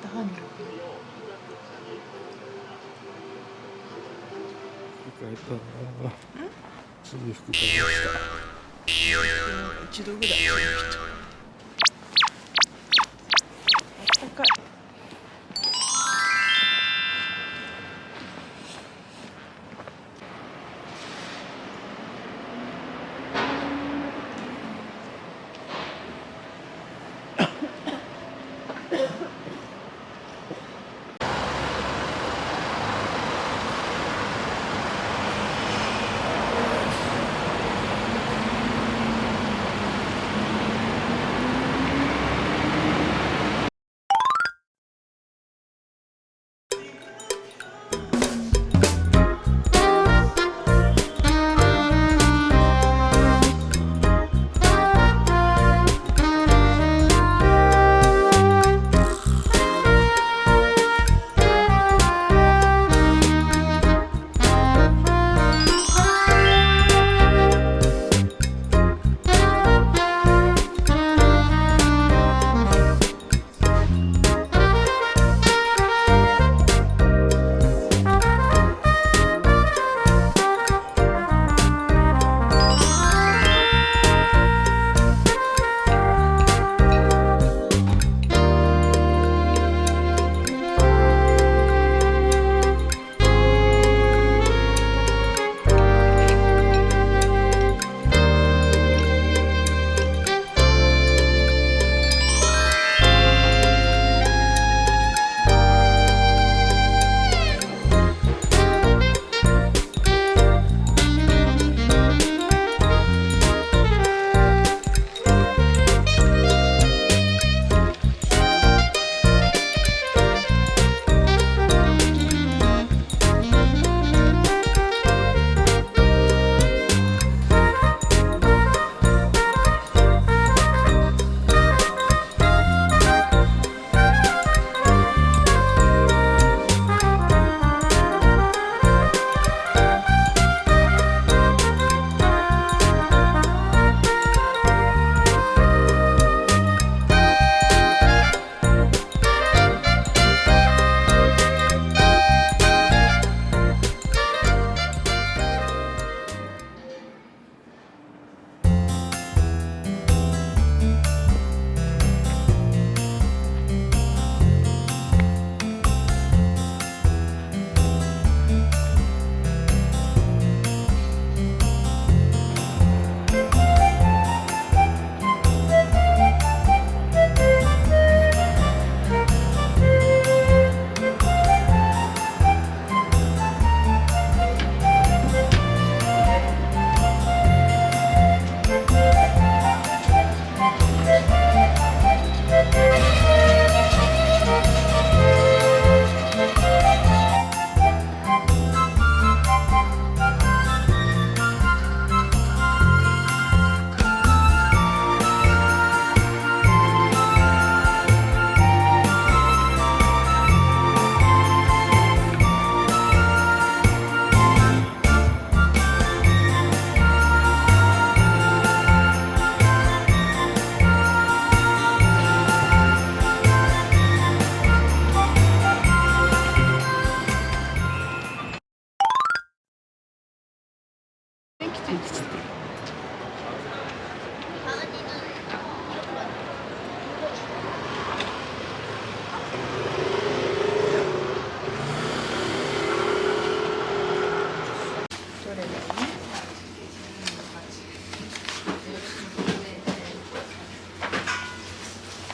tahan.次服買いました。1度ぐらいあったかい。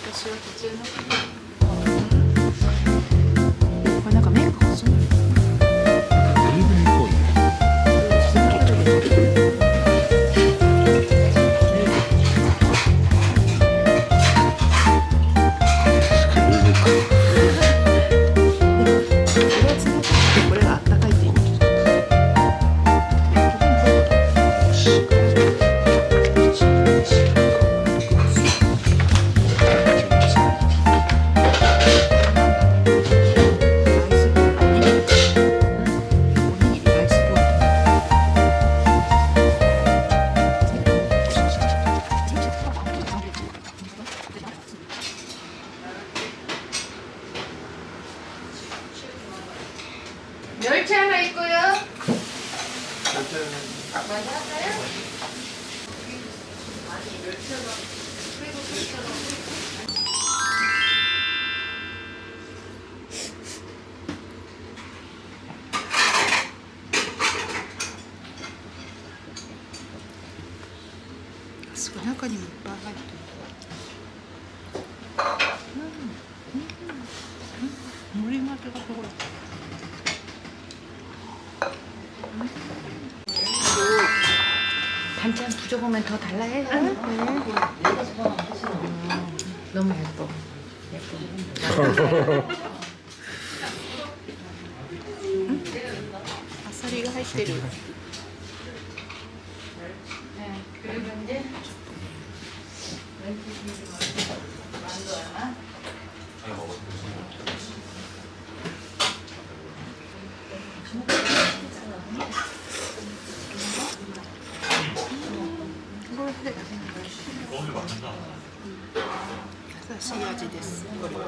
私は普通のこれなんか麺が細い。すごい中にもいっぱい入ってる。森までがすごい。반찬 부족하면 더 달라 해요. 너무 예뻐. 아사리가 入ってる。 네, 그리고 이제 만두 하나.これで優しい味です。これは。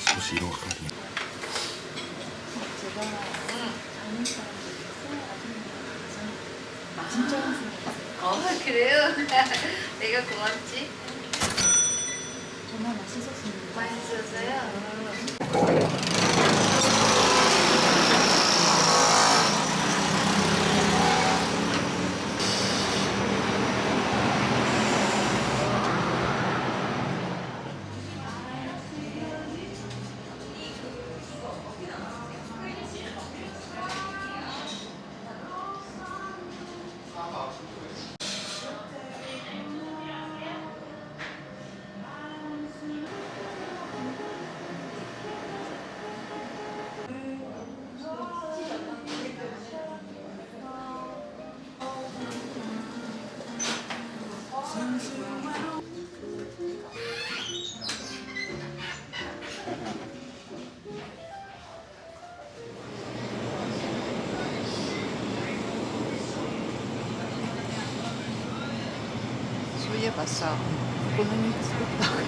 少し色が変わり그래요? 내가 고맙지? 정말 맛있었습니다. 맛있었어요?そういえばさ、お好み作った方がいい。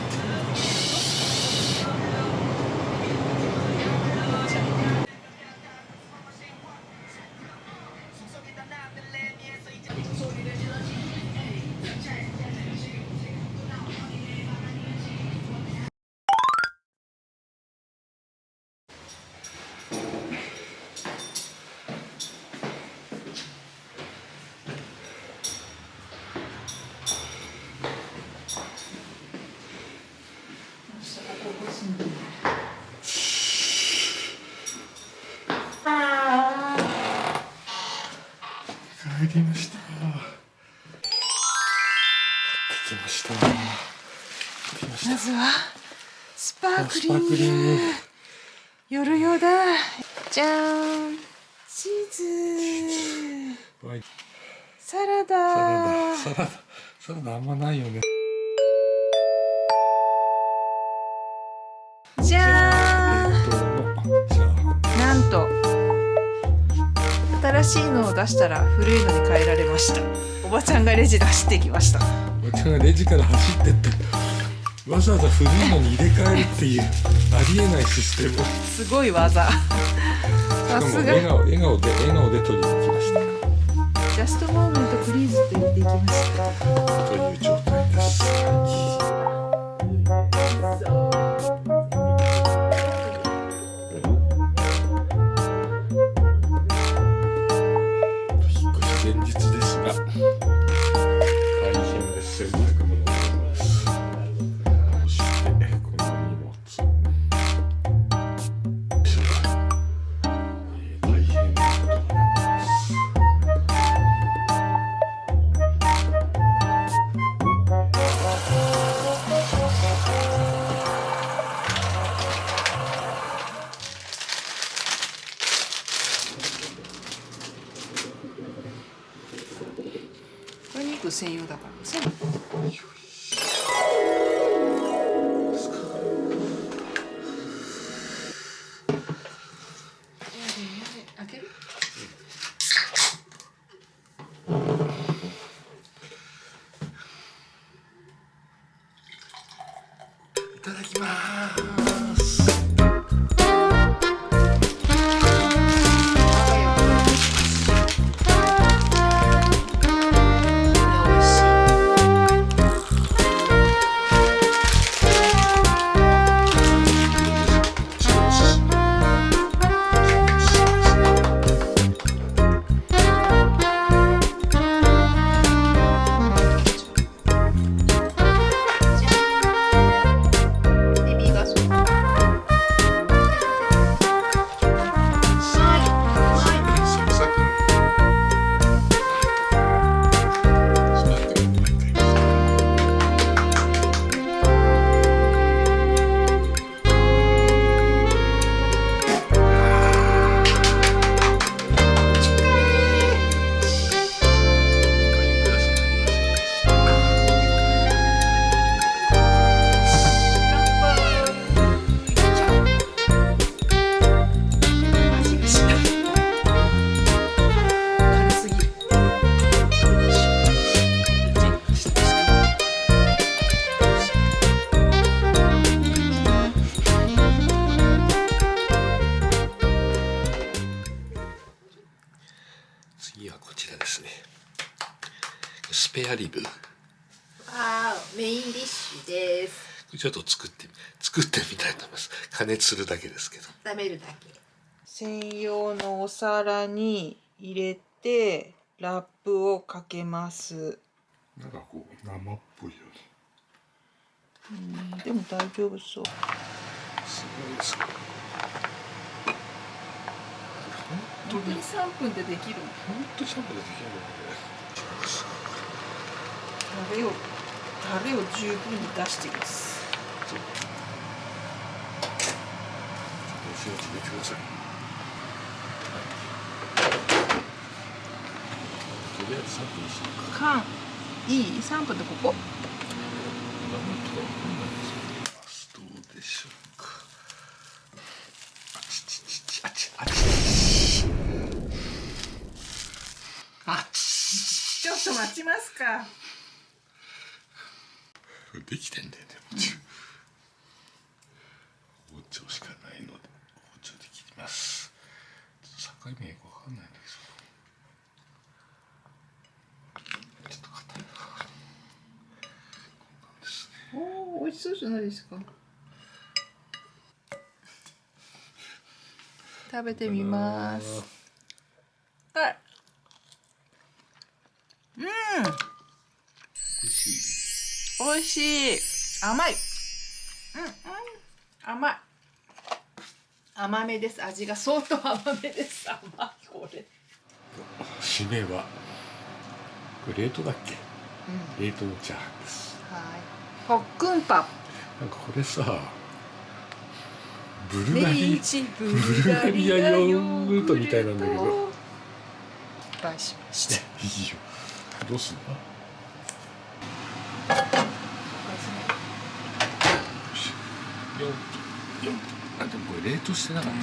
帰りました。買ってきました。買ってきました。まずはスパークリスパークリンング。夜用だ。じゃーん。チーズ。はい。サラダ。サラダあんまないよね。じゃーん。じゃあなんと新しいのを出したら古いのに変えられました。おばちゃんがレジで走ってきました。おばちゃんがレジから走ってってわざわざ古いのに入れ替えるっていうありえないシステム。すごい技。さすが。笑顔で取りに行きました。ジャストモーメントプリーズと言っていきました。という状態です。引っ越し前日ですが大変です。洗濯物があります。そしてこの荷物大変なことがあります。プ専用だから全部開ける？いただきます。次はこちらですね。スペアリブ。メインディッシュです。ちょっと作ってみたいと思います。加熱するだけですけど。食べるだけ。専用のお皿に入れてラップをかけます。なんかこう生っぽいよね。でも大丈夫そう。すごいです。本当に3分でできる。本当に3分でできるのね。タレを十分に出しています。そう。ちょっと入れてください。とりあえず3分にしようか。いい？3分でここ？どうでしょうか。ちょっと待ちますか。できてんだよね。包丁しかないので包丁で切ります。境目がよくわかんないんだけど、ちょっと硬いな。こんなんですね。おお、美味しそうじゃないですか。食べてみます。はい。美味しい。美味しい。甘い。甘い。甘めです。味が相当甘めです。甘いこれ。締めはこれ冷凍だっけ？冷凍のチャーハンです。はい。ポックンパ。なんかこれさ、ブルガリアヨーグルトみたいなんだけど。失敗しました。いいよ。どうすんの？あ、でもこれ冷凍してなかったね。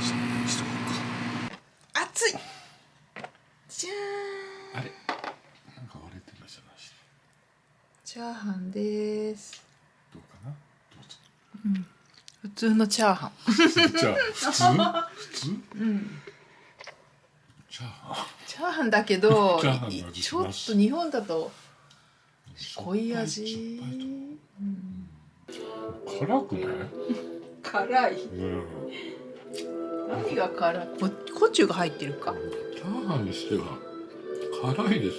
3分にしとこうか。熱い。じゃーん。あれ、なんか割れてるじゃないし。チャーハンです。どうかな？どうぞ。普通のチャーハン。じゃあ普通？チャーハン。チャーハンだけど、チャーハンの味ちょっします。と日本だと濃い味。辛くない？辛い。何が辛い？コチュが入ってるか。チャーハンにしては辛いです。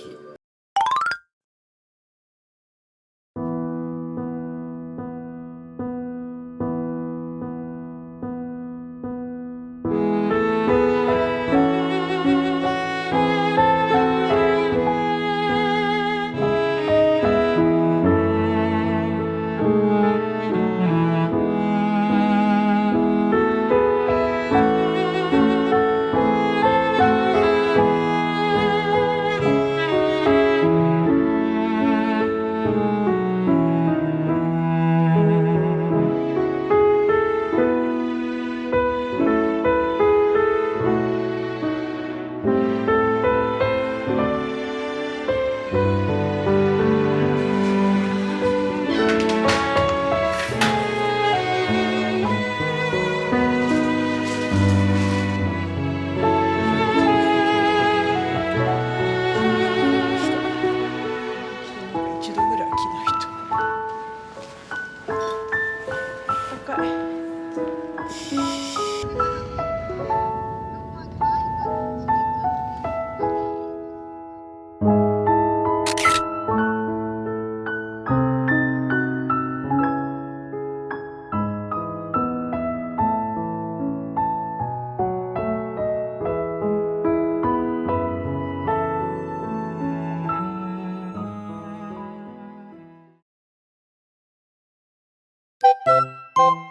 かい。ピ